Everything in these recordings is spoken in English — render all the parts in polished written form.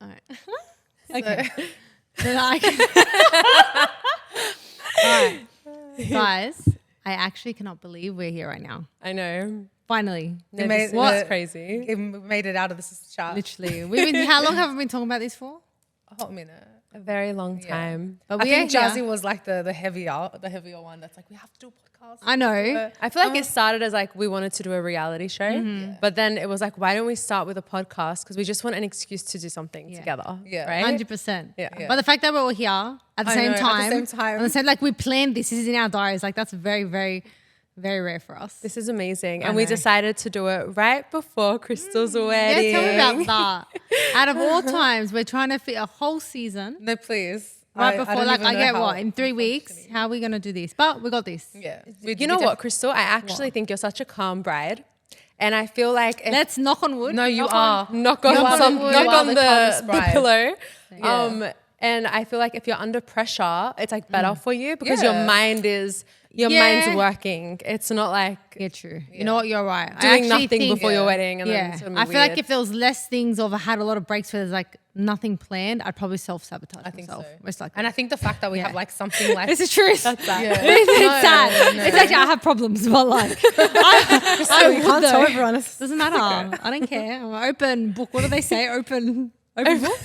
All right. Okay. Then I can. All right. Guys, I actually cannot believe we're here right now. I know. Finally. What's crazy? We made it out of this chat. Literally. How long have we been talking about this for? A hot minute. A very long time. But I we think are here. Jazzy was like the heavier one that's like, we have to do a podcast. I know. I feel like it started as like we wanted to do a reality show, but then it was like, why don't we start with a podcast? Because we just want an excuse to do something together. Yeah. Right? 100%. Yeah. But the fact that we're all here at the I same know, at the time. same time. And the same, like we planned this is in our diaries. Like that's very, very, very rare for us. This is amazing. And we decided to do it right before Krystal's wedding. Yeah, tell me about that. Out of all times, we're trying to fit a whole season. No, please. Right before, don't like, even I know get how what, in 3 weeks, functioning. how are we going to do this? But we got this. Yeah. You know what, Krystal? I actually think you're such a calm bride. And I feel like Let's knock on wood. No, you are. knock on the calmest the bride. pillow. Yeah. And I feel like if you're under pressure, it's like better for you because Yeah. your mind's working. It's not like Yeah, true. You know what? You're right. I doing actually nothing think- before your wedding. And then Yeah. it's gonna be I feel like weird. if there was less things or if I had a lot of breaks where there's like nothing planned, I'd probably self-sabotage I think myself. so. Most likely. And I think the fact that we have like something like This is true. That's that. Yeah. It's sad. no. It's actually, I have problems, but like, I I can't would tell though. everyone. Doesn't matter. I don't care. I'm an open book. What do they say? Open book?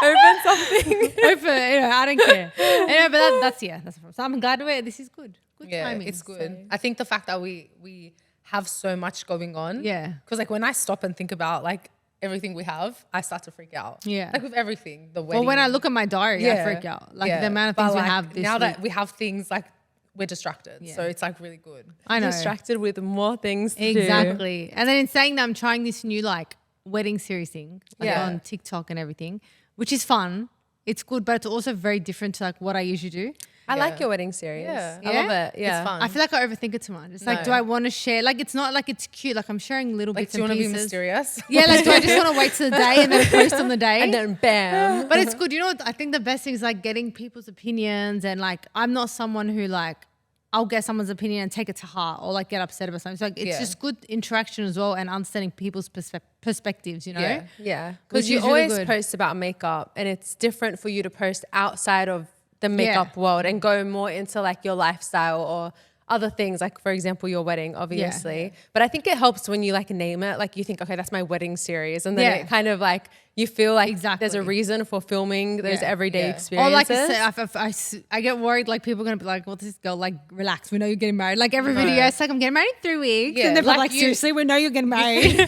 Open something. Open, I don't care. Anyway, but that's the problem. So I'm glad this is good. Good Yeah, timing. it's good. I think the fact that we have so much going on. Yeah. Because like when I stop and think about like everything we have, I start to freak out. Yeah. Like with everything, the wedding. Well, when I look at my diary, I freak out. Like the amount of But, things we like, have this now week. that we have things like we're distracted. So it's like really good. I know. Distracted with more things to do. Exactly. And then in saying that, I'm trying this new like wedding series thing like Yeah. on TikTok and everything, which is fun. It's good, but it's also very different to like what I usually do. I like your wedding series. Yeah. I love it. Yeah. It's fun. I feel like I overthink it too much. It's like, No. do I want to share? Like, it's not like it's cute. Like, I'm sharing little Like, bits do you and want to be pieces. mysterious? Yeah, like, do I just want to wait till the day and then post on the day? And then bam. But it's good. You know what? I think the best thing is like getting people's opinions and like, I'm not someone who like, I'll get someone's opinion and take it to heart or like get upset about something. So like, it's Yeah. just good interaction as well and understanding people's perspectives, you know? Yeah. Yeah. Which Because you is really always good. post about makeup and it's different for you to post outside of the makeup world and go more into like your lifestyle or other things, like for example, your wedding, obviously. But I think it helps when you like name it, like you think, okay, that's my wedding series. And then Yeah. it kind of like, you feel like Exactly. there's a reason for filming those Yeah. everyday Yeah. experiences. Or like I get worried like people are gonna be like, well, this girl like relax. We know you're getting married. Like every video, it's like I'm getting married in 3 weeks, Yeah, and they're like like, you- seriously, we know you're getting married.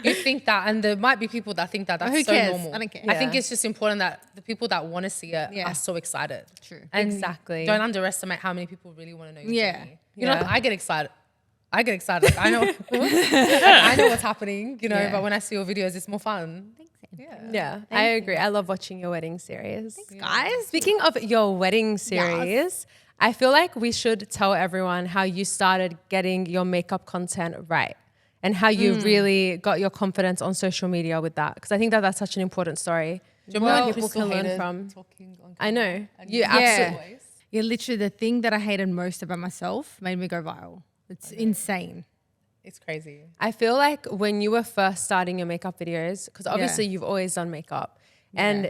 You think that, and there might be people that think that that's Who so cares? normal. I don't care. I think Yeah. it's just important that the people that want to see it Yeah. are so excited. True. And Exactly. don't underestimate how many people really want to know your Yeah. journey. You know, Yeah. like, I get excited. Like, I know, I know what's happening. You know, Yeah. but when I see your videos, it's more fun. Yeah, I agree. I love watching your wedding series. Guys, Speaking of your wedding series, I feel like we should tell everyone how you started getting your makeup content right and how you really got your confidence on social media with that. Because I think that that's such an important story. Do you remember when people Krystal can learn hated from. talking on I know. camera? And You yeah. absolutely. yeah, literally the thing that I hated most about myself made me go viral. It's insane. It's crazy. I feel like when you were first starting your makeup videos, because obviously you've always done makeup, and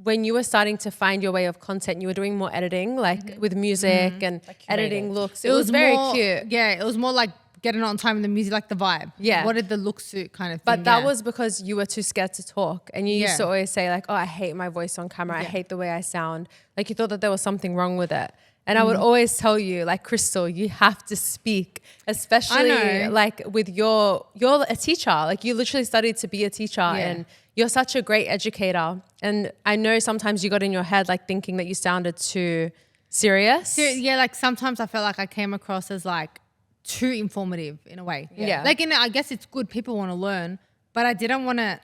when you were starting to find your way of content, you were doing more editing, like with music and editing looks. It was very more, cute. Yeah, it was more like getting on time in the music, like the vibe. Yeah. What did the look suit kind of thing? But that yeah. was because you were too scared to talk. And you used to Yeah. always say like, oh, I hate my voice on camera. I Yeah. hate the way I sound. Like you thought that there was something wrong with it. And I would always tell you like, Krystal, you have to speak, especially know. like with you're a teacher. Like you literally studied to be a teacher and you're such a great educator. And I know sometimes you got in your head like thinking that you sounded too serious. Yeah, like sometimes I felt like I came across as like too informative in a way. Yeah. Like I guess it's good, people want to learn, but I didn't want to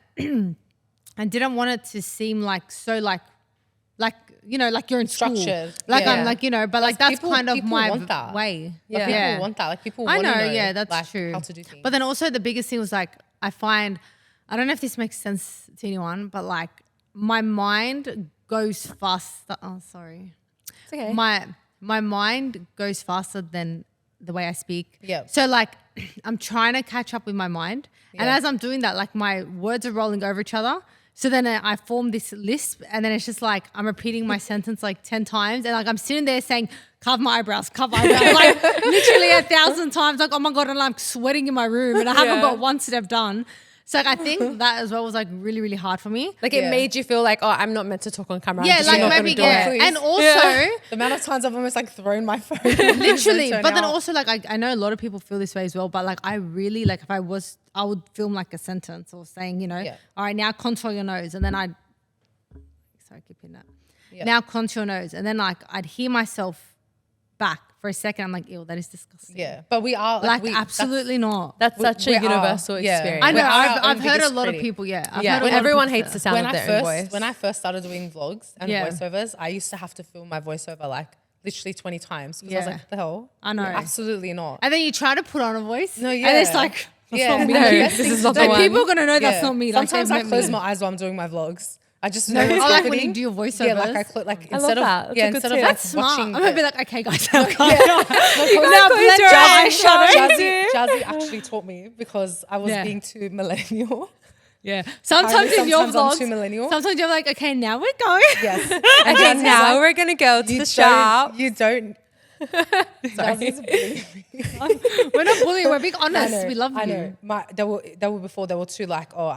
I didn't want it to seem like so like you know, like you're in school. Structured. Like Yeah. I'm like, you know, but like that's people- kind of people my want that. way. Like, Yeah. people want that. Like people I want know, to know. yeah, that's like, true. How to do things. But then also the biggest thing was like I find, I don't know if this makes sense to anyone, but like my mind goes faster. Oh, sorry. It's okay. My mind goes faster than the way I speak. Yeah. So like I'm trying to catch up with my mind. And as I'm doing that, like my words are rolling over each other. So then I form this lisp, and then it's just like I'm repeating my sentence like 10 times. And like I'm sitting there saying, cover my eyebrows, like literally 1,000 times. Like, oh my God, and I'm sweating in my room and I haven't got one step done. So like, I think that as well was like really, really hard for me. Like it made you feel like, oh, I'm not meant to talk on camera. Yeah, I'm just like not maybe, gonna do it. And also, the amount of times I've almost like thrown my phone. literally, but then also like I know a lot of people feel this way as well, but like I really like if I would film like a sentence or saying, you know, all right, now contour your nose, and then sorry, keep hitting that. Now contour your nose, and then like I'd hear myself back for a second. I'm like, ew, that is disgusting. Yeah, but we are like absolutely not. That's such a universal experience. I know. Our I've own heard a biggest lot of critic. people. Yeah, I've Yeah, heard a when lot of everyone people hates say the that. sound of their own voice. When I first started doing vlogs and voiceovers, I used to have to film my voiceover like literally 20 times because I was like, what the hell? I know. Absolutely not. And then you try to put on a voice. No, and it's like, that's not me. No, this is not the Like one. people are gonna know that's not me. Like, Sometimes I they've met close me. my eyes while I'm doing my vlogs. I just No, know what's I like happening. when you do your voiceovers. Yeah, like I click like I instead love of that. That's a good instead of tip. like That's smart. watching. I'm gonna be like, okay, guys, now Now blend your eyeshadow. Jazzy actually taught me because I was being too millennial. Yeah. Sometimes in your Sometimes I'm vlogs, too millennial. sometimes you're like, okay, now we're going. Yes. And Jazzy's now like, we're gonna go to the don't- shop. You don't. Jazzy's bullying me. We're not bullying. We're being honest. I know, We love you. I know. There were before they were too like, oh,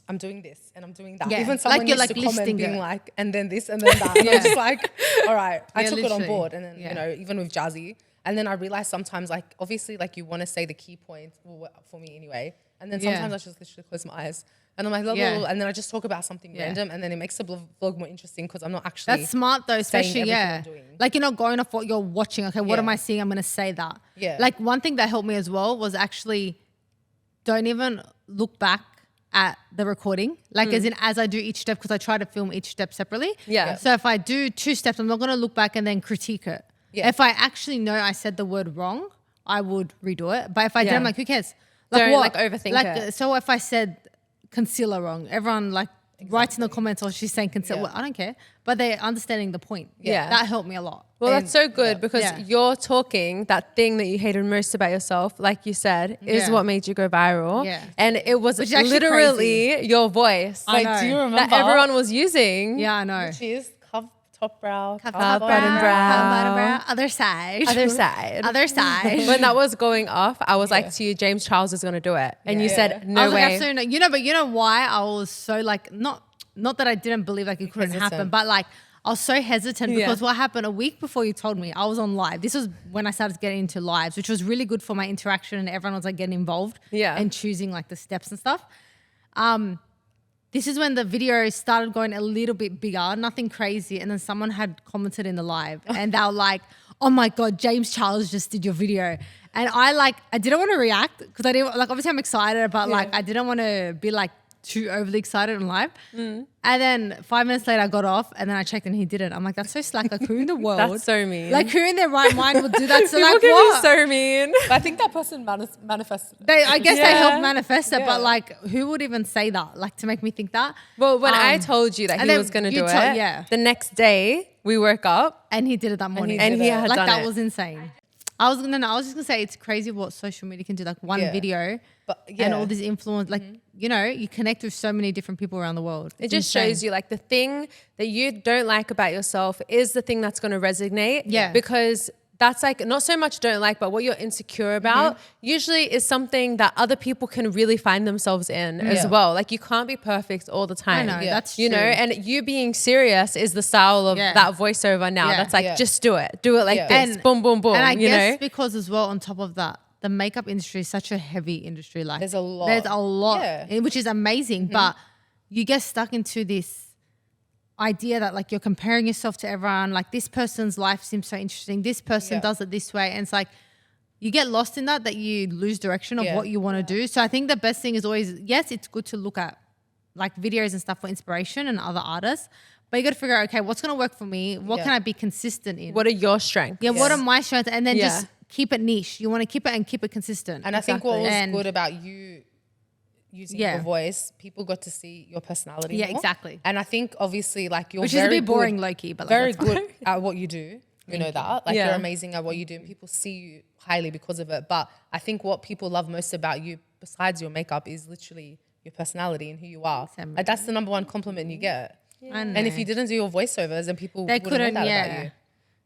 I'm doing this and I'm doing that. Yeah. Even Like someone you're, used like, to comment listing being it. like, and then this and then that. And I was just like, all right. I Yeah, took it on literally. board. And then, Yeah. you know, even with Jazzy. And then I realized sometimes like, obviously like you want to say the key points, well, for me anyway. And then sometimes I just literally close my eyes. And I'm like, blah, blah, blah, and then I just talk about something random. And then it makes the vlog more interesting because I'm not actually. That's smart though, especially everything I'm doing. like you're not going off what you're watching. Okay, what am I seeing? I'm gonna say that. Yeah. Like one thing that helped me as well was actually don't even look back at the recording. Like as I do each step, because I try to film each step separately. Yeah. So if I do 2 steps, I'm not gonna look back and then critique it. Yeah. If I actually know I said the word wrong, I would redo it. But if I did, I'm like, who cares? Like Don't, what? like, overthink like, it. So if I said concealer wrong, everyone like writes in the comments, or she's saying concealer. Yeah. Well, I don't care. But they're understanding the point. Yeah. That helped me a lot. Well, that's so good because Yeah. you're talking that thing that you hated most about yourself, like you said, is Yeah. what made you go viral. Yeah. And it was Which is actually literally your voice I Like, do you know. remember? that everyone was using. Yeah, I know. Cheers. Top brow. Top, bottom brow. bottom brow, other side. Other side. Other side. When that was going off, I was like to you, James Charles is going to do it. And you said, I no was like, way. absolutely no. But you know why I was so like, not that I didn't believe like it couldn't happen, Hesitant. but like I was so hesitant Yeah. because what happened a week before you told me, I was on live. This was when I started getting into lives, which was really good for my interaction and everyone was like getting involved and choosing like the steps and stuff. This is when the video started going a little bit bigger, nothing crazy. And then someone had commented in the live and they were like, oh my God, James Charles just did your video. And I didn't want to react because I didn't, like, obviously I'm excited, but like, I didn't want to be like too overly excited on live. And then 5 minutes later I got off and then I checked and he didn't. I'm like, that's so slack. Like who in the world? That's so mean. Like who in their right mind would do that? So People like can what? be so mean. I think that person manifested. I guess they Yeah. helped manifest it, but like who would even say that? Like to make me think that? Well, when I told you that and he then was going to you do told- it, yeah. the next day we woke up. And he did it that morning. And he had like done that it. was insane. I was just gonna say it's crazy what social media can do. Like one Yeah. video But and all these influence, like you know, you connect with so many different people around the world. It just shows you like the thing that you don't like about yourself is the thing that's going to resonate. Yeah. Because that's like not so much don't like, but what you're insecure about usually is something that other people can really find themselves in as well. Like you can't be perfect all the time. I know, that's you know, true. and you being serious is the style of Yeah. that voiceover now. Yeah. That's like, Yeah. just do it. Do it like Yeah. this. Boom, boom, boom. And I you guess know? because as well on top of that, the makeup industry is such a heavy industry. Like There's a lot. yeah. Which is amazing. But you get stuck into this idea that like you're comparing yourself to everyone. Like this person's life seems so interesting. This person does it this way. And it's like you get lost in that you lose direction of what you want to do. So I think the best thing is always, yes, it's good to look at like videos and stuff for inspiration and other artists. But you got to figure out, okay, what's going to work for me? What can I be consistent in? What are your strengths? Yeah, what are my strengths? And then just keep it niche. You want to keep it and keep it consistent. And I think what was And- good about you using your voice, people got to see your personality. Yeah, more. exactly. And I think obviously like you're Which is a very bit boring good, low key, but like, very that's fine. good at what you do. You know that. Like you're amazing at what you do and people see you highly because of it. But I think what people love most about you besides your makeup is literally your personality and who you are. Like that's the number one compliment you get. Yeah. And if you didn't do your voiceovers, then people wouldn't know that about you.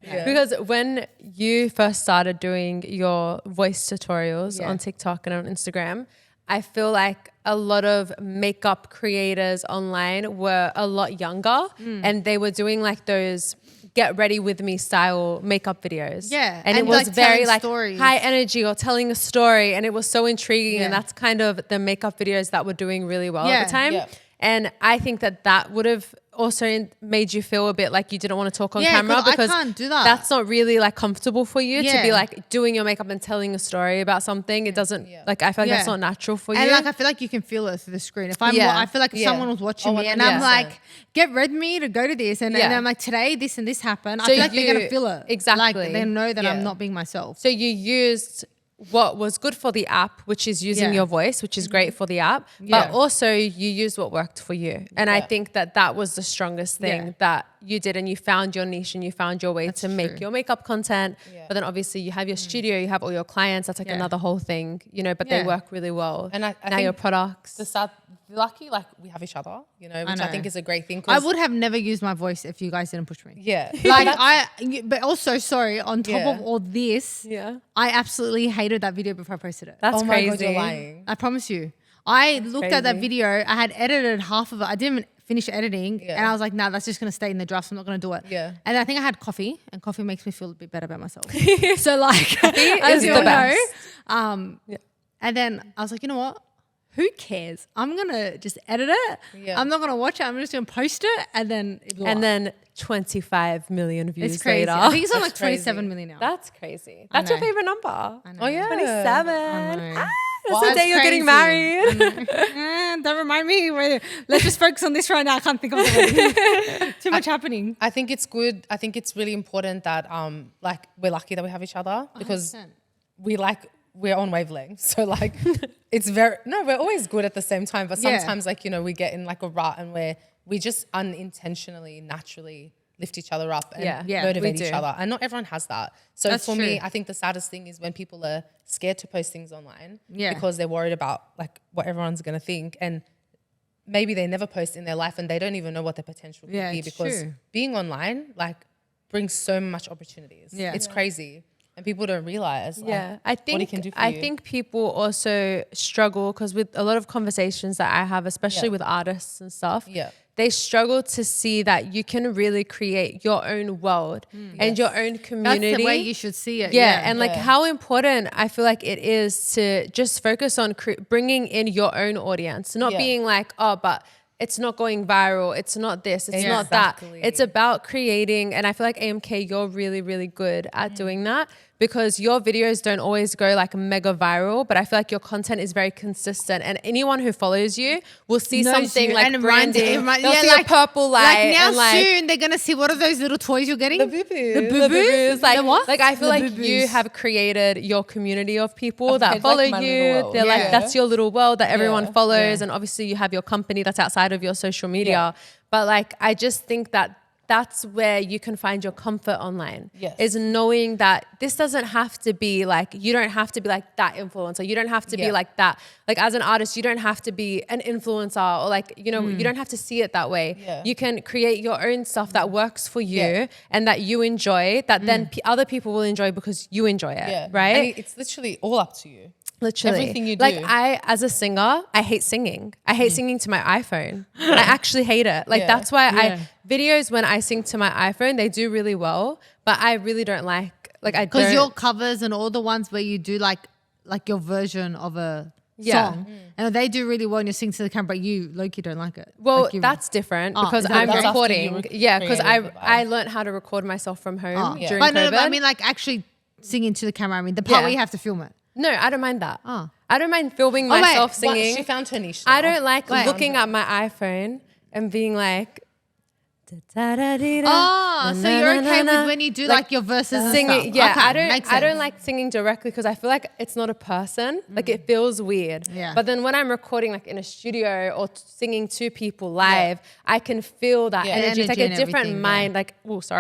Yeah. Because when you first started doing your voice tutorials on TikTok and on Instagram, I feel like a lot of makeup creators online were a lot younger and they were doing like those get ready with me style makeup videos. Yeah. And it was like very like stories. high energy or telling a story, and it was so intriguing. And that's kind of the makeup videos that were doing really well at the time. Yeah. And I think that would have also made you feel a bit like you didn't want to talk on camera because I can't do that. That's not really like comfortable for you to be like doing your makeup and telling a story about something. It doesn't like, I feel like that's not natural for you. And like, I feel like you can feel it through the screen. If I feel like if someone was watching me and I'm like, get ready me to go to this. And I'm like, today this and this happened. So I feel like they're going to feel it. Exactly. Like they know that I'm not being myself. So you used what was good for the app, which is using your voice, which is great for the app, but also you used what worked for you. And I think that was the strongest thing that you did, and you found your niche and you found your way to make your makeup content. But then obviously you have your studio, you have all your clients. That's like another whole thing, you know, but they work really well. And I now your products. Lucky, like we have each other, you know, which I think is a great thing. I would have never used my voice if you guys didn't push me. Yeah. Like but also, sorry, on top of all this, I absolutely hated that video before I posted it. That's crazy. My God, you're lying. I promise you. I looked at that video. I had edited half of it. I didn't even finish editing. And I was like, nah, that's just going to stay in the draft. I'm not going to do it. Yeah. And I think I had coffee, and coffee makes me feel a bit better about myself. So like, as you all know. And then I was like, you know what? Who cares? I'm going to just edit it. Yeah. I'm not going to watch it. I'm just going to post it. And then 25 million views it's crazy. later. I think it's on like 27 million now. That's crazy. That's your favorite number. I know. Oh yeah. 27. That's the day you're getting married. Don't remind me. Let's just focus on this right now. I can't think of it. Too much happening. I think it's good. I think it's really important that like we're lucky that we have each other because 100%. We're on wavelengths. So like we're always good at the same time, but sometimes like, you know, we get in like a rut and we just unintentionally, naturally lift each other up and motivate each other. And not everyone has that. So that's for me, I think the saddest thing is when people are scared to post things online because they're worried about like what everyone's going to think. And maybe they never post in their life and they don't even know what their potential could be because being online like brings so much opportunities. Yeah. It's crazy. And people don't realize what it can do for you. I think people also struggle because with a lot of conversations that I have, especially with artists and stuff, they struggle to see that you can really create your own world and your own community. That's the way you should see it. And like how important I feel like it is to just focus on bringing in your own audience, not being like, oh, but it's not going viral. It's not this. It's not that. It's about creating. And I feel like AMK, you're really, really good at doing that because your videos don't always go like mega viral, but I feel like your content is very consistent. And anyone who follows you will see something like branding. They'll see like, a purple light. Like now soon they're going to see what are those little toys you're getting? The boo-boos. The boo-boos. Like, the what? Like I feel like you have created your community of people that follow you. They're like, that's your little world that everyone follows. And obviously you have your company that's outside of your social media. But like, I just think that that's where you can find your comfort online is knowing that this doesn't have to be like, you don't have to be like that influencer. You don't have to be like that. Like as an artist, you don't have to be an influencer or like, you know, you don't have to see it that way. Yeah. You can create your own stuff that works for you and that you enjoy that then other people will enjoy because you enjoy it. Right. And it's literally all up to you. Literally. Everything you do. Like as a singer, I hate singing. I hate singing to my iPhone. I actually hate it. Like that's why videos when I sing to my iPhone, they do really well, but I really don't like I don't. Because your covers and all the ones where you do like your version of a song and they do really well and you sing to the camera, but you low-key don't like it. Well, that's different because I'm recording. Because I learned how to record myself from home during COVID. No, but I mean like actually singing to the camera. I mean the part where you have to film it. No, I don't mind that. I don't mind filming myself singing. She found her niche now. I don't like looking at my iPhone and being like, Oh, so you're okay with when you do like your verses and singing? stuff? Yeah, Okay, I don't like singing directly because I feel like it's not a person. Like it feels weird. Yeah. But then when I'm recording like in a studio or singing to people live, I can feel that energy. It's like a different mind. Like, it's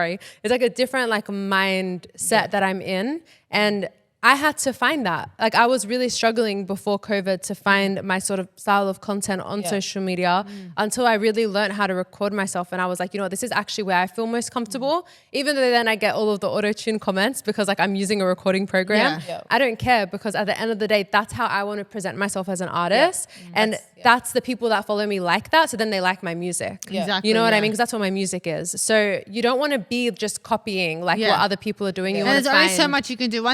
like a different like mindset that I'm in, and I had to find that. Like I was really struggling before COVID to find my sort of style of content on social media until I really learned how to record myself. And I was like, you know, this is actually where I feel most comfortable. Even though then I get all of the auto-tune comments because like I'm using a recording program. Yeah. I don't care because at the end of the day, that's how I want to present myself as an artist. And that's the people that follow me like that. So then they like my music. Exactly. You know what I mean? Because that's what my music is. So you don't want to be just copying like what other people are doing. You and there's only so much you can do.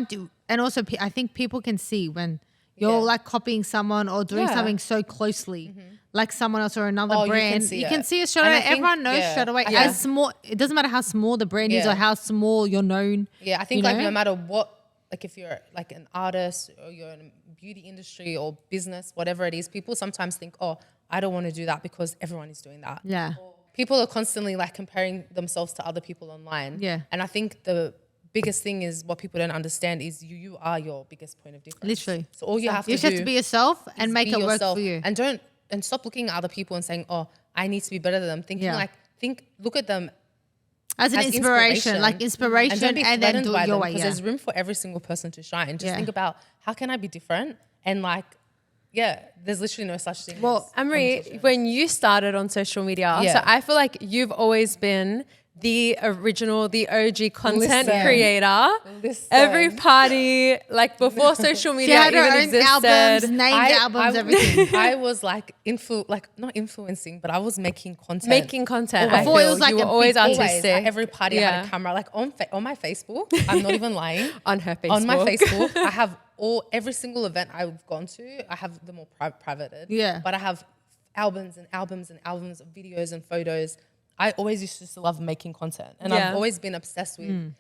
And also, I think people can see when you're like copying someone or doing something so closely, like someone else or another brand. You can see it straight away. Everyone knows straight away. As small, it doesn't matter how small the brand is or how small you're known. Yeah, I think like no matter what, like if you're like an artist or you're in a beauty industry or business, whatever it is, people sometimes think, oh, I don't want to do that because everyone is doing that. Yeah. People are constantly like comparing themselves to other people online. Yeah. And I think the biggest thing is what people don't understand is you are your biggest point of difference. Literally. So all you have to do. You just have to be yourself and make it work for you. And stop looking at other people and saying, oh, I need to be better than them. Look at them as an inspiration, like inspiration, and don't be and then threatened do by it your them way. because there's room for every single person to shine. Just think about how can I be different and like, there's literally no such thing. Well, Anne-Marie, when you started on social media, so I feel like you've always been the original, the OG content creator. Every party, like before social media even existed. Albums, named albums, everything. I was like not influencing, but I was making content. Before it was like you were always artistic. At every party I had a camera. Like on my Facebook, I'm not even lying. On her Facebook. On my Facebook, I have every single event I've gone to, I have them all privated. Yeah. But I have albums and albums and albums of videos and photos. I always used to love making content, and I've always been obsessed with,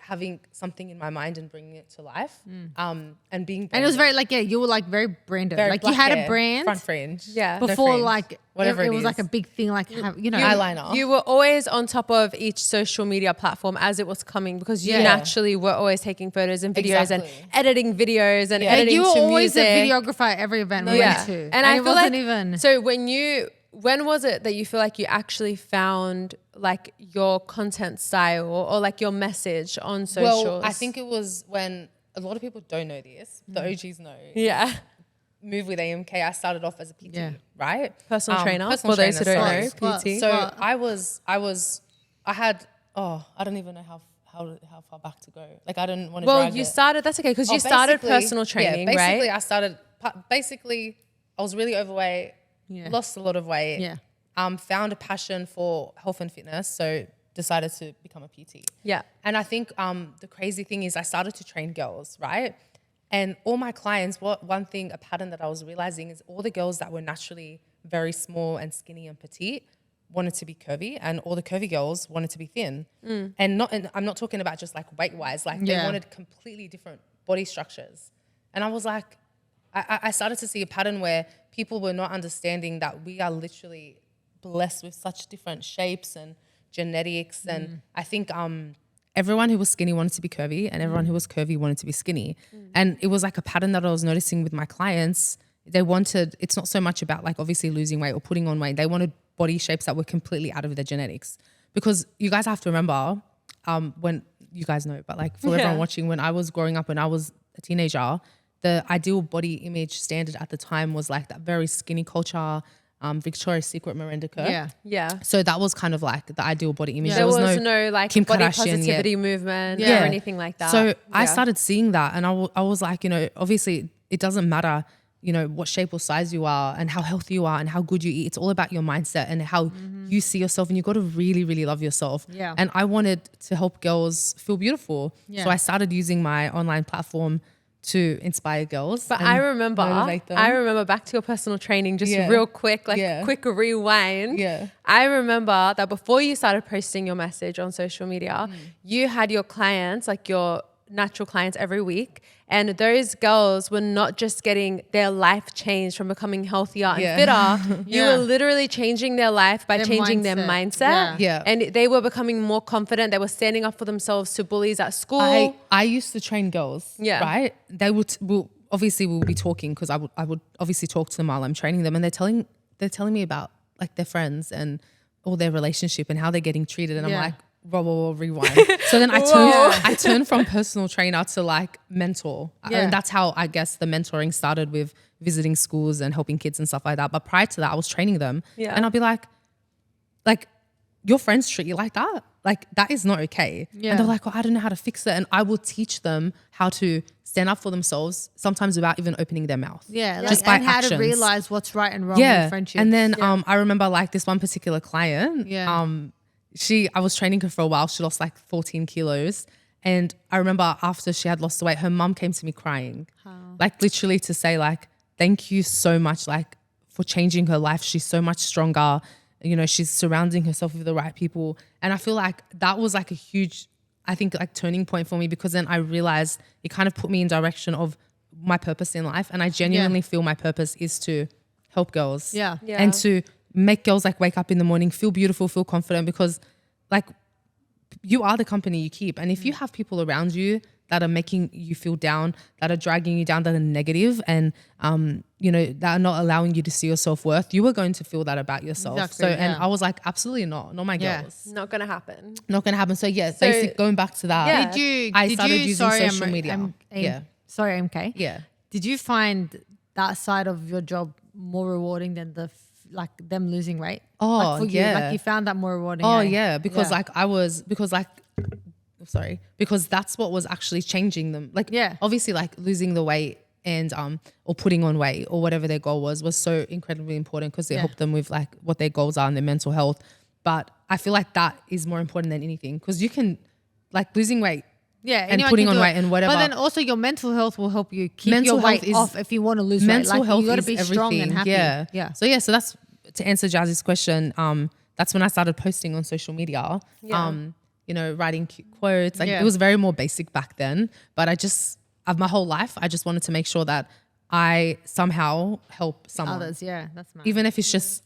having something in my mind and bringing it to life, and being branded. And it was very you were like very branded. Like you had a brand. Front fringe. Yeah. Before no fringe, whatever it was like a big thing, like, eyeliner. You were always on top of each social media platform as it was coming because you naturally were always taking photos and videos and editing videos and editing you were to always music. a videographer at every event we went to. And I feel wasn't like, even. So when was it that you feel like you actually found like your content style or like your message on socials? Well, I think it was when a lot of people don't know this. The OGs know. Yeah. Move with AMK. I started off as a PT, right? Personal trainer. For those who don't know, PT. So I don't even know how far back to go. Like I didn't want to. Well, you started. That's okay because you started personal training, right? Basically, I started. Basically, I was really overweight. Lost a lot of weight. Yeah. Found a passion for health and fitness, so decided to become a PT. Yeah. And I think the crazy thing is I started to train girls, right? And all my clients, a pattern that I was realizing is all the girls that were naturally very small and skinny and petite wanted to be curvy, and all the curvy girls wanted to be thin. And I'm not talking about just like weight-wise, like they wanted completely different body structures. And I was like, I started to see a pattern where people were not understanding that we are literally blessed with such different shapes and genetics. And I think everyone who was skinny wanted to be curvy, and everyone who was curvy wanted to be skinny. And it was like a pattern that I was noticing with my clients. It's not so much about like obviously losing weight or putting on weight. They wanted body shapes that were completely out of their genetics. Because you guys have to remember, when you guys know, but like for everyone watching, when I was growing up, when I was a teenager, the ideal body image standard at the time was like that very skinny culture, Victoria's Secret Miranda Kerr. Yeah. So that was kind of like the ideal body image. There was no like Kim body Kardashian positivity movement or anything like that. So I started seeing that, and I was like, obviously it doesn't matter, what shape or size you are and how healthy you are and how good you eat. It's all about your mindset and how you see yourself, and you've got to really, really love yourself. Yeah. And I wanted to help girls feel beautiful. Yeah. So I started using my online platform to inspire girls. But I remember back to your personal training, just real quick, quick rewind. Yeah. I remember that before you started posting your message on social media, you had your clients, like your natural clients every week, and those girls were not just getting their life changed from becoming healthier and fitter. You were literally changing their life by changing their mindset. And they were becoming more confident. They were standing up for themselves to bullies at school. I used to train girls, right? They would obviously we'll be talking, because I would obviously talk to them while I'm training them, and they're telling me about like their friends and all their relationship and how they're getting treated, and I'm like, whoa, rewind. So then I turned from personal trainer to like mentor. And that's how I guess the mentoring started, with visiting schools and helping kids and stuff like that. But prior to that, I was training them, and I'll be like, your friends treat you like that? Like, that is not okay. And they're like, well, I don't know how to fix it. And I will teach them how to stand up for themselves, sometimes without even opening their mouth. Just by how to realize what's right and wrong in friendship. And then I remember like this one particular client, I was training her for a while. She lost like 14 kilos. And I remember after she had lost the weight, her mum came to me crying, like literally to say like, thank you so much, like for changing her life. She's so much stronger. You know, she's surrounding herself with the right people. And I feel like that was like a huge, I think like turning point for me, because then I realized it kind of put me in direction of my purpose in life. And I genuinely feel my purpose is to help girls. And to make girls like wake up in the morning, feel beautiful, feel confident, because like you are the company you keep. And if you have people around you that are making you feel down, that are dragging you down, that are negative, and you know, that are not allowing you to see your self-worth, you are going to feel that about yourself. And I was like, absolutely not my girls. Not gonna happen. Not gonna happen. So basically going back to that, I started using social media. Sorry, MK. Yeah. Did you find that side of your job more rewarding than like them losing weight? Like you found that more rewarding. Because because that's what was actually changing them. Like obviously like losing the weight and or putting on weight or whatever their goal was so incredibly important, because it helped them with like what their goals are and their mental health. But I feel like that is more important than anything, because you can like losing weight and putting on weight and whatever. But then also your mental health will help you keep your weight off if you want to lose weight. Mental health you got to be everything. strong and happy. So that's to answer Jazzy's question. That's when I started posting on social media. You know, writing cute quotes. Like it was very more basic back then, but my whole life, I just wanted to make sure that I somehow help someone. Others, that's nice. Even if it's just,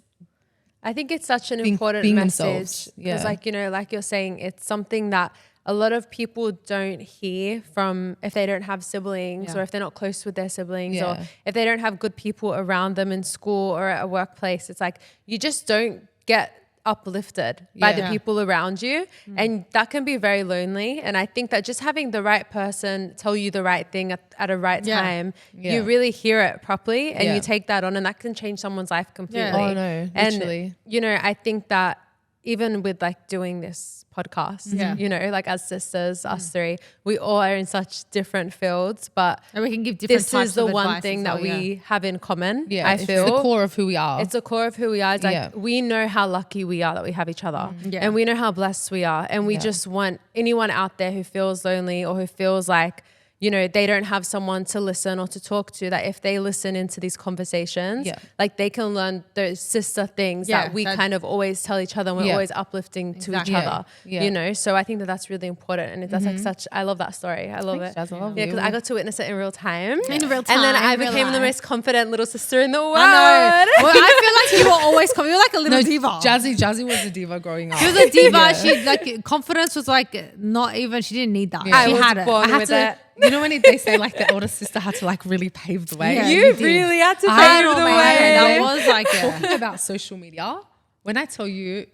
I think it's such an important message. Because like, you know, like you're saying, it's something that a lot of people don't hear from if they don't have siblings or if they're not close with their siblings or if they don't have good people around them in school or at a workplace. It's like, you just don't get uplifted by the people around you, and that can be very lonely. And I think that just having the right person tell you the right thing at a right time, you really hear it properly and you take that on, and that can change someone's life completely. Oh no, literally. And you know, I think that even with like doing this podcast, you know, like as sisters, us three, we all are in such different fields, but and we can give different this types is the of one thing that we have in common. I feel it's the core of who we are. It's the core of who we are. It's like we know how lucky we are that we have each other, and we know how blessed we are, and we just want anyone out there who feels lonely or who feels like, you know, they don't have someone to listen or to talk to, that if they listen into these conversations, like they can learn those sister things that we kind of always tell each other, and we're always uplifting to each other, you know? So I think that that's really important. And that's like such, I love that story. I love it. Because I got to witness it in real time. And then I became the most confident little sister in the world. I know. Well, I feel like you were always, you were like a little diva. Jazzy was a diva growing up. She was a diva. She like, confidence was like not even, she didn't need that. She had it. I had to. You know when they say like the older sister had to like really pave the way? You really had to pave the way. That was like talking about social media. When I tell you,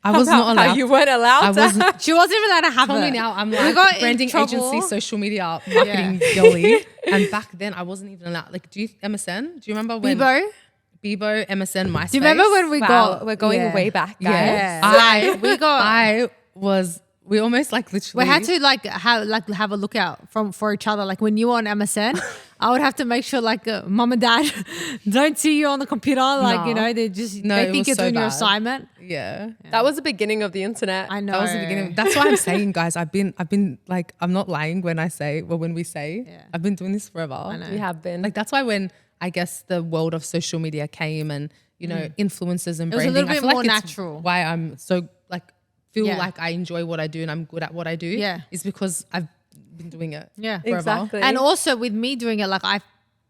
I was not allowed. You weren't allowed to? She wasn't even allowed to have it. Tell me now, I'm like branding agency, social media, marketing girly. And back then I wasn't even allowed. Like, do you MSN? Do you remember when? Bebo, MSN, MySpace. Do you remember when we got? We're going way back, guys. We almost like literally. We had to like have a lookout for each other. Like when you were on MSN, I would have to make sure like mom and dad don't see you on the computer. Like, you know, they think you're doing your assignment. Yeah. That was the beginning of the internet. I know. That was the beginning. That's why I'm saying, guys, I've been like, I'm not lying when we say, I've been doing this forever. I know. You have been. Like, that's why when I guess the world of social media came and, you know, influencers and branding. It was a little bit I feel more like natural. It's why I'm so like, feel like I enjoy what I do and I'm good at what I do is because I've been doing it. Yeah. Forever. Exactly. And also with me doing it, like I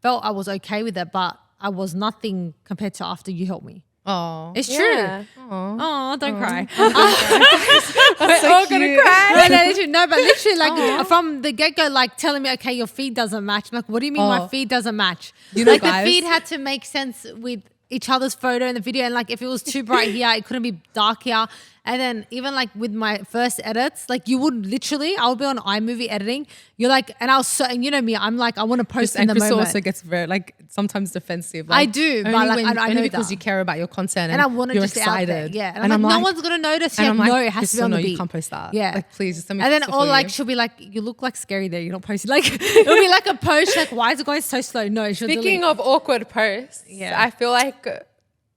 felt I was okay with it, but I was nothing compared to after you helped me. Oh, It's Yeah. true. Oh, don't cry. We're all gonna cry. No, but literally, like from the get go, like telling me, okay, your feed doesn't match. I'm like, what do you mean my feed doesn't match? You know, like guys, the feed had to make sense with each other's photo in the video, and like if it was too bright here, it couldn't be dark here. And then even like with my first edits, like you would literally, I would be on iMovie editing. You're like, and I was so, and you know me, I'm like, I want to post in the Krystal moment. also gets very like sometimes defensive. I Like, do, but only like when, I only know because that. you care about your content And I want to you're just excited. out there, yeah. And, And I'm like, I'm no like, one's gonna notice. and Yeah, I'm like, no, it has to be Krystal, on the no, beat. you can't post that. Yeah, like please just send me. And then, Krystal or for like you. she'll be like, you look like scary there. You're not posting. Like it'll be like a post. Like, why is it going so slow? No, she'll Speaking delete. of awkward posts, Yeah. I feel like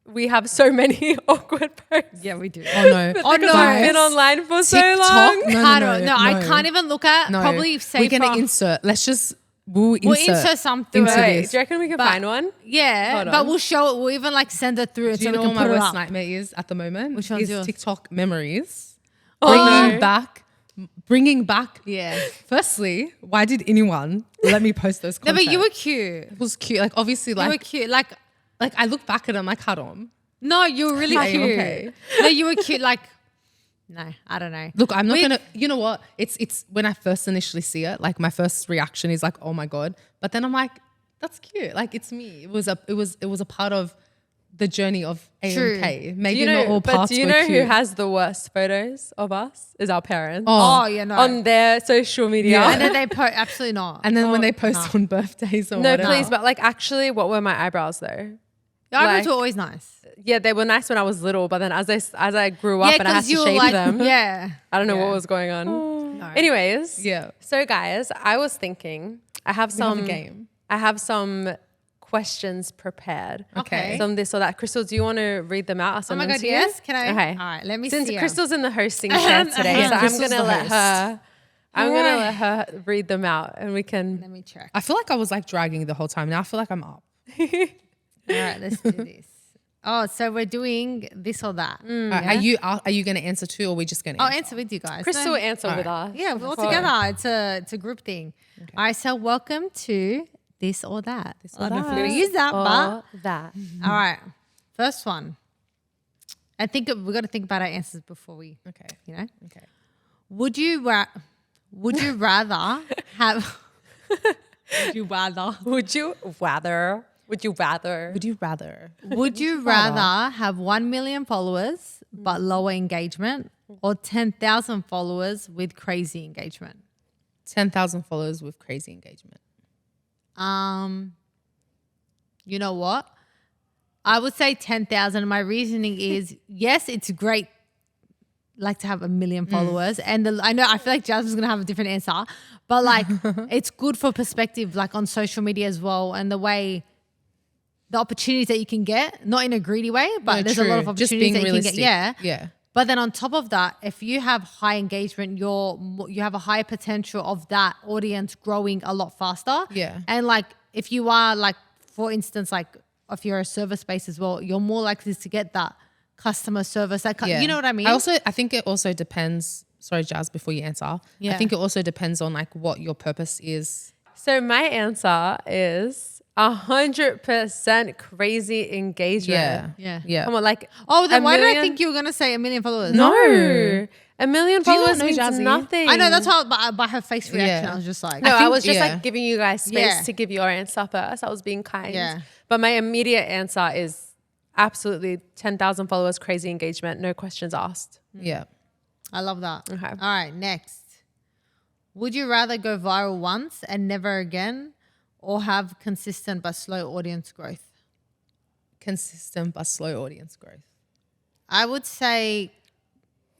we have so many awkward posts. Yeah, we do. Oh no! Oh, Because no. we've been online for so TikTok? long. No, I don't know. I can't even look at. No. Probably safer. We're gonna insert. We'll We'll insert something. into Wait, this. do you reckon we can But- find one? Yeah, Hold but on. we'll show it. We'll even like send it through, Do you so we know can what my put it worst up. nightmare is at the moment? Which one's is yours? TikTok memories. Oh. Bringing back. Yeah. Firstly, why did anyone let me post those No, content? but you were cute. It was cute. Like obviously, You were like cute. Like I look back at them like Haram. no, you were really Are you cute. okay? No, you were cute. Like no, I don't know. Look, I'm not We- gonna. You know what? It's when I first initially see it, like my first reaction is like, oh my god. But then I'm like, that's cute. Like it's me. It was a part of the journey of True. AMK. Maybe not all parts do you were know cute. who has the worst photos of us? Is our parents. Oh, yeah, no. On their social media. Yeah. And then they post absolutely not. And then when they post on birthdays or No, whatever. please, but like actually, what were my eyebrows though? Your eyebrows like- were always nice. Yeah, they were nice when I was little, but then as I grew up Yeah, and I had because to you were shape like, them, yeah. I don't know Yeah. what was going on. No. Anyways, Yeah. So guys, I was thinking, I have We have a some game. I have some questions prepared. Okay. Some this or that. Krystal, do you want to read them out? I'll Oh send my them god, to you? yes. Can I? Okay. All right, let me Since see. Krystal's in the hosting chair today, Yeah, so I'm Krystal's gonna the let host. her. I'm gonna Alright. let her read them out, and we can. Let me check. I feel like I was like dragging the whole time. Now I feel like I'm up. All right, let's do this. Oh, so we're doing this or that. All right, are you going to answer too, or are we just going to? I'll answer with you guys. Krystal will answer with us. Yeah, we're all Before- together. It's a group thing. All right, so welcome to this or that. I don't know if we're gonna This use that, but or that. all right. First one. I think we got to think about our answers before we, Okay. you know. Okay. Would you rather have? Would you rather? Would you rather? Would you rather? Would you rather? Would you rather have 1 million followers but lower engagement, or 10,000 followers with crazy engagement? 10,000 followers with crazy engagement. You know what? I would say 10,000. My reasoning is, yes, it's great, like to have 1 million followers. And I feel like Jasmine's going to have a different answer, but like it's good for perspective, like on social media as well. And the opportunities that you can get, not in a greedy way, but No, there's a lot of true. Just opportunities being that you can get. realistic. Yeah. Yeah. But then on top of that, if you have high engagement, you have a higher potential of that audience growing a lot faster. Yeah. And like if you are like, for instance, like if you're a service based as well, you're more likely to get that customer service. Yeah. You know what I mean? I think it also depends. Sorry, Jazz, before you answer. Yeah. I think it also depends on like what your purpose is. So my answer is 100% crazy engagement. Yeah. Yeah. Come on, like Oh, then a why did I million- think you were going to say 1 million followers? No, 1 million Do you not followers know means Jazzy? nothing. I know, that's how, by her face reaction, Yeah. I was just like, No, I think- was just yeah. like giving you guys space Yeah. to give your answer first. I was being kind. Yeah. But my immediate answer is absolutely 10,000 followers, crazy engagement, no questions asked. Yeah. I love that. Okay. All right, next. Would you rather go viral once and never again, or have consistent but slow audience growth? Consistent but slow audience growth. I would say,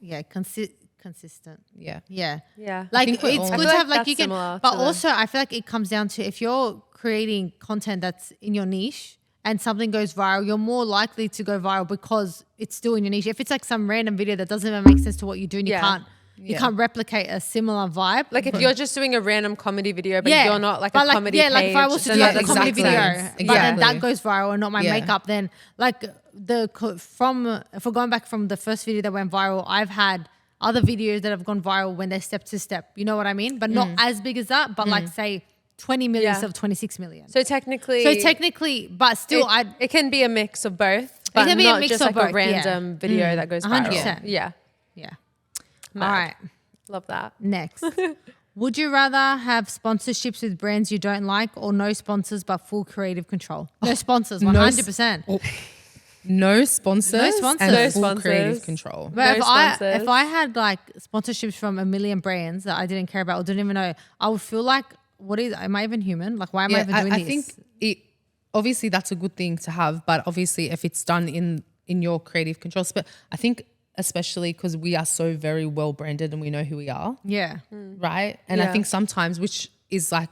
yeah, consistent. Yeah. Yeah. Yeah. Like think we're it's all- good I to feel have like like you that's can, similar but to the- also I feel like it comes down to if you're creating content that's in your niche and something goes viral, you're more likely to go viral because it's still in your niche. If it's like some random video that doesn't even make sense to what you do and Yeah. you Yeah. can't replicate a similar vibe. Like if you're just doing a random comedy video, but yeah, you're not like but a comedy yeah, like if I page, was to then do that a doesn't comedy make video, sense. but then that Exactly. goes viral and not my Yeah. makeup, then like if we're going back from the first video that went viral, I've had other videos that have gone viral when they're step to step. You know what I mean? But not as big as that, but like say 20 million of 26 million. So technically, but still it can be a mix of both, but can be not a mix just of like both, a random video that goes viral. 100%. Yeah. All right. Love that. Next. Would you rather have sponsorships with brands you don't like or no sponsors but full creative control? No sponsors, 100%. No sponsors. No sponsors. And No full sponsors. creative control. But No if I had like sponsorships from a million brands that I didn't care about or didn't even know, I would feel like, am I even human? Like, why am I even doing I this? think obviously that's a good thing to have, but obviously if it's done in your creative controls, but I think especially because we are so very well branded and we know who we are. Yeah. Right. And I think sometimes, which is like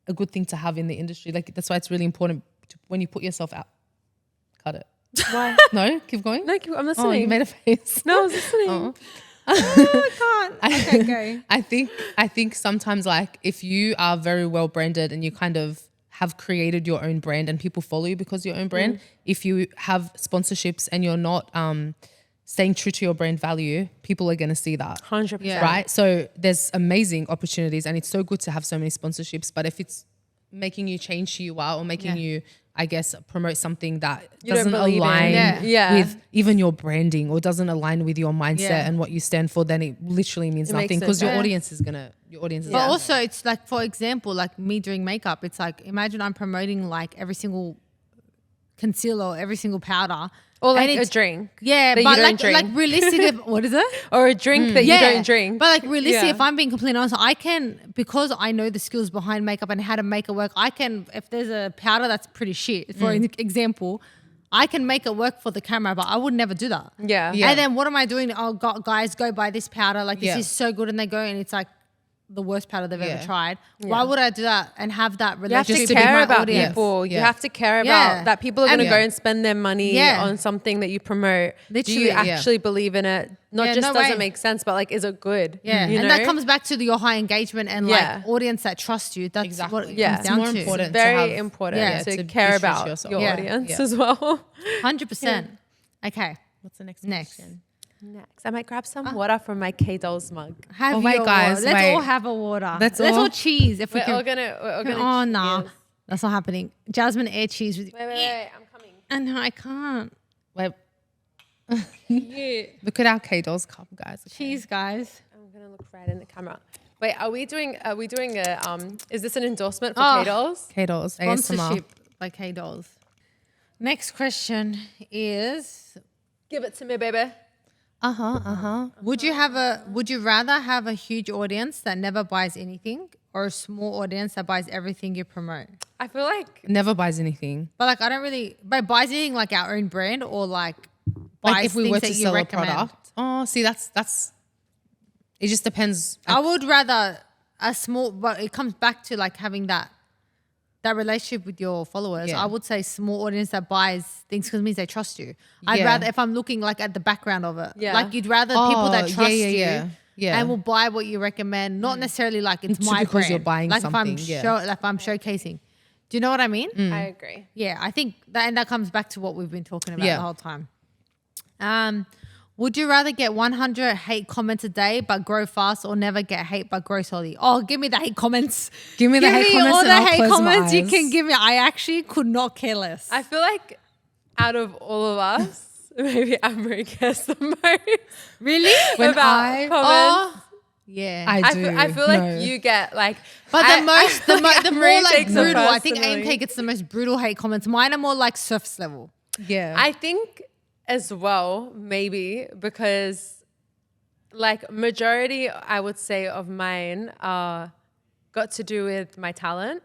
a good thing to have in the industry, like that's why it's really important when you put yourself out. Cut it. Why? No, keep going. No, I'm listening. Oh, you made a face. No, I was listening. Oh. I can't. Okay, go. I think sometimes like if you are very well branded and you kind of have created your own brand and people follow you because of your own brand, if you have sponsorships and you're not staying true to your brand value, people are going to see that. 100%. Yeah. Right? So there's amazing opportunities and it's so good to have so many sponsorships, but if it's making you change who you are or making you, I guess, promote something that doesn't align with even your branding or doesn't align with your mindset and what you stand for, then it literally means nothing because your audience is But also it's like, for example, like me doing makeup, it's like, imagine I'm promoting like every single concealer, every single powder. Or like a drink. Yeah, but like realistically, what is it? Or a drink that you don't drink. But like realistically, if I'm being completely honest, I can, because I know the skills behind makeup and how to make it work, I can, if there's a powder that's pretty shit, for example, I can make it work for the camera, but I would never do that. Yeah. And then what am I doing? Oh, guys, go buy this powder. Like this is so good. And they go and it's like the worst powder they've ever tried. Why would I do that and have that relationship You have to care with my about audience? people. You have to care about that people are going to go and spend their money on something that you promote. Literally, do you actually believe in it? Not just doesn't make sense, but like, is it good? Yeah, you and know? that comes back to your high engagement and like audience that trusts you. That's what it comes down more to. important. It's very important to care about your audience as well. 100%. Okay. What's the next question? Next, I might grab some water from my K-Dolls mug. Have your guys, water. Let's all have a water. Let's all cheese if we We're can. all gonna Oh no, that's not happening. Jasmine air cheese with. Wait, I'm coming. And no, I can't. Wait. Look at our K-Dolls cup, guys. Okay. Cheese, guys. I'm gonna look right in the camera. Wait, are we doing a is this an endorsement for K-Dolls? K-Dolls Sponsorship by K-Dolls. Next question is, Give it to me, baby. would you rather have a huge audience that never buys anything or a small audience that buys everything you promote? I feel like never buys anything. But like, I don't really, but buys anything like our own brand or like buys like if we things were that to you sell recommend. a product. Oh, see, that's it just depends. I would rather a small, but it comes back to like having that relationship with your followers. I would say small audience that buys things because it means they trust you. I'd rather, if I'm looking like at the background of it, like you'd rather people that trust you and will buy what you recommend, not necessarily like it's my because brand. you're buying like something. If I'm showcasing. Do you know what I mean? I agree. Yeah, I think that comes back to what we've been talking about the whole time. Would you rather get 100 hate comments a day but grow fast or never get hate but grow slowly? Oh, give me the hate comments. Give me the hate comments. All and the I'll hate close my comments you eyes. can give me. I actually could not care less. I feel like out of all of us, maybe Amber cares the most. Really? About comments. Yeah, I do. I feel like you get like, but the more like takes it brutal. I think personally. AMK gets the most brutal hate comments. Mine are more like surface level. Yeah. I think as well, maybe because like majority, I would say, of mine got to do with my talent.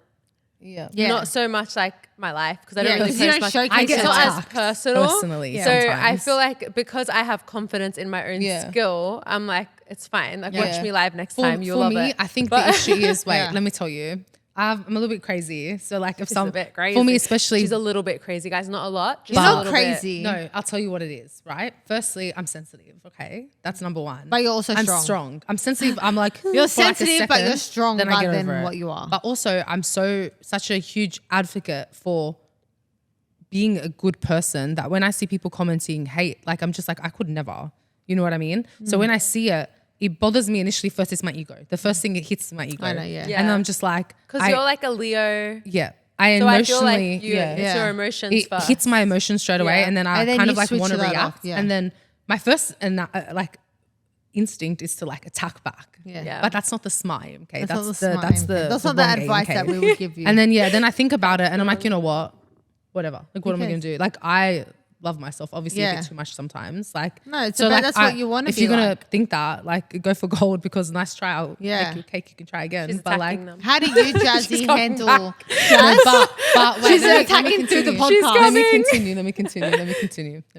Yeah. Not so much like my life because I don't really 'cause you post don't much. showcase It's it not as much. personal. Personally, So I sometimes. feel like because I have confidence in my own skill, I'm like, it's fine. Like watch me live next time. You'll love it. I think the issue is, let me tell you. I'm a little bit crazy. So like if She's a bit crazy. for me especially. She's a little bit crazy, guys. Not a lot. Just You're a not little crazy. No, I'll tell you what it is, right? Firstly, I'm sensitive, okay? That's number one. But you're also strong. I'm strong. I'm sensitive. I'm like, You're for like a sensitive, but second, you're stronger then I get than over it. what you are. But also, I'm such a huge advocate for being a good person that when I see people commenting hate, like I'm just like, I could never. You know what I mean? So when I see it, it bothers me initially. First, it's my ego. The first thing it hits my ego. I know, yeah. And I'm just like, because you're like a Leo. Yeah. I So emotionally, I feel like it's your emotions it first. hits my emotions straight away, and then I And then kind you of like switch want to that react. off, yeah. And then my first like instinct is to like attack back. Yeah. But that's not the smart AMK. That's not the That's smart the AMK. That's the not the wrong advice AMK. that we would give you. And then then I think about it, and I'm like, you know what? Whatever. Like, what am I cares? gonna do? Like, I love myself, obviously a Yeah. bit too much sometimes. Like, No, it's about that's what you wanna If be you're gonna like. think that, like, go for gold because nice try. I'll Yeah. make you a cake. You can try again. She's but like, attacking them. How do you, Jazzy, coming handle back. Jazz? but wait, She's let me attacking through the continue. podcast. Let me continue. Let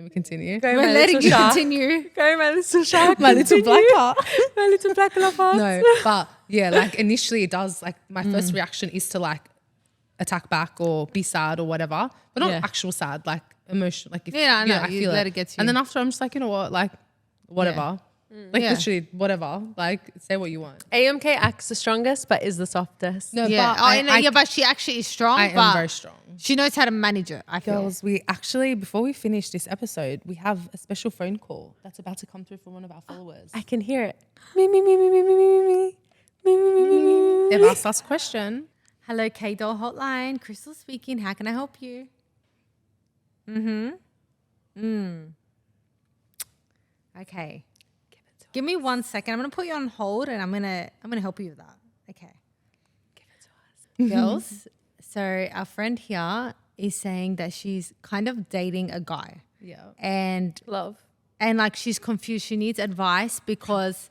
me continue. Go, We're my letting little you shark. continue. Go, my little shark. My little black heart. My little black love heart. No, but yeah, like initially it does. Like my first reaction is to like attack back or be sad or whatever, but not Yeah. actual sad, like emotion. Like if Yeah, I know. You feel let it get to you. and then after I'm just like, you know what, like whatever, like Yeah. literally whatever, like say what you want. AMK acts the strongest, but is the softest. No, Yeah. but Oh, but she actually is strong. I but am very strong. She knows how to manage it, I feel. Girls, we actually, before we finish this episode, we have a special phone call that's about to come through from one of our followers. I can hear it. Me, me, me, me, me, me, me, me. Me, me, me, me, me. They've asked us a question. Hello, K-Doll Hotline. Krystal speaking. How can I help you? Okay. Give me 1 second. I'm gonna put you on hold, and I'm gonna help you with that. Okay. Give it to us. Girls, so our friend here is saying that she's kind of dating a guy, Yeah. and Love. like she's confused. She needs advice because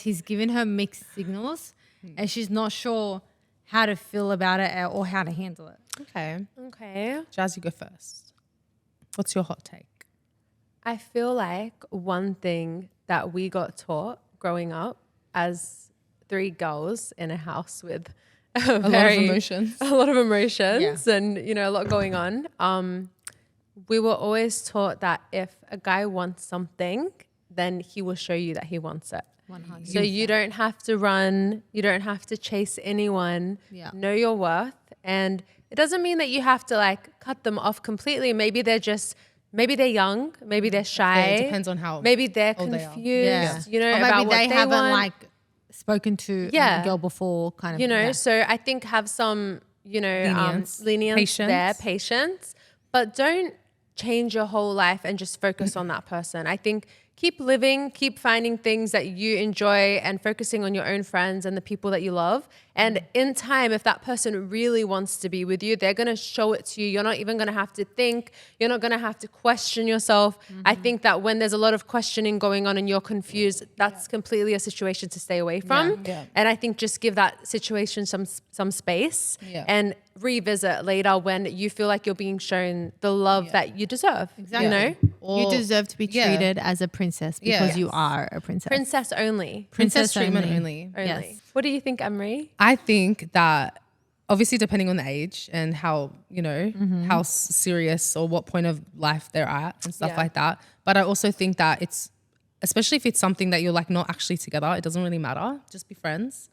he's given her mixed signals, and she's not sure how to feel about it or how to handle it. Okay. Okay. Jazz, you go first. What's your hot take? I feel like one thing that we got taught growing up as 3 girls in a house with a lot of emotions. a lot of emotions and, you know, a lot going on. We were always taught that if a guy wants something, then he will show you that he wants it. 100%. So you don't have to run, you don't have to chase anyone. Yeah. Know your worth. And it doesn't mean that you have to like cut them off completely. Maybe they're young, maybe they're shy. It depends on how maybe they're old they are. confused, you know, or maybe about what they they haven't want. like spoken to a girl before, kind of. You know, yeah. so I think have some, you know, lenience there, patience, but don't change your whole life and just focus on that person. I think keep living, keep finding things that you enjoy and focusing on your own friends and the people that you love. And in time, if that person really wants to be with you, they're going to show it to you. You're not even going to have to think. You're not going to have to question yourself. I think that when there's a lot of questioning going on and you're confused, that's completely a situation to stay away from. Yeah. And I think just give that situation some space and revisit later when you feel like you're being shown the love that you deserve. Exactly. You know? You deserve to be treated as a princess because you are a princess. Princess only. Princess treatment only. Yes. What do you think, Emery? I think that obviously depending on the age and how, you know, how serious or what point of life they're at and stuff like that. But I also think that it's, especially if it's something that you're like not actually together, it doesn't really matter. Just be friends.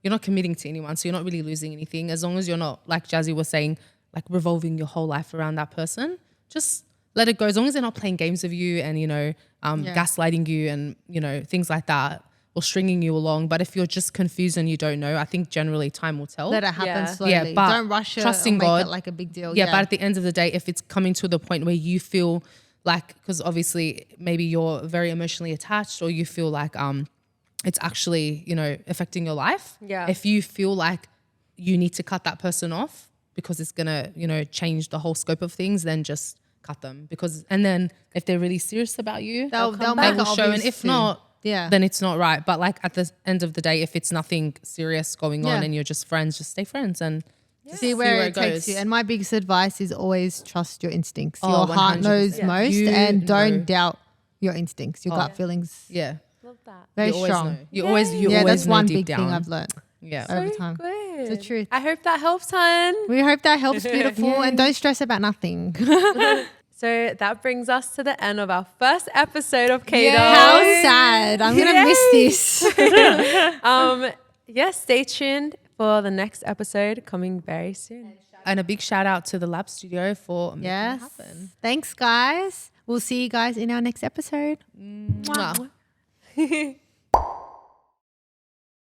You're not committing to anyone, so you're not really losing anything. As long as you're not, like Jazzy was saying, like revolving your whole life around that person, just let it go. As long as they're not playing games with you and, you know, gaslighting you and, you know, things like that, or stringing you along. But if you're just confused and you don't know, I think generally time will tell. Let it happen slowly. Yeah, but don't rush it trusting or make God, it like a big deal. Yeah, but at the end of the day, if it's coming to the point where you feel like, because obviously maybe you're very emotionally attached or you feel like it's actually, you know, affecting your life. Yeah. If you feel like you need to cut that person off because it's going to, you know, change the whole scope of things, then just cut them. And then if they're really serious about you, they'll they make it will show. And obvious if soon. not, Yeah. then it's not right. But like at the end of the day, if it's nothing serious going on Yeah. and you're just friends, just stay friends and See where it takes goes. you. And my biggest advice is always trust your instincts. Oh, Your heart 100%. knows Yeah. most, You and know. don't doubt your instincts, your gut feelings. Yeah. Love that. Very You always strong. know. You always Yeah, always that's know one deep big down. thing I've learned Yeah. over time. Good. It's the truth. I hope that helps, hun. We hope that helps, beautiful, and don't stress about nothing. So that brings us to the end of our first episode of Kato. How sad. I'm going to miss this. Yes, stay tuned for the next episode coming very soon. And a big shout out to the Lab Studio for making it Yes. happen. Thanks, guys. We'll see you guys in our next episode. Mwah.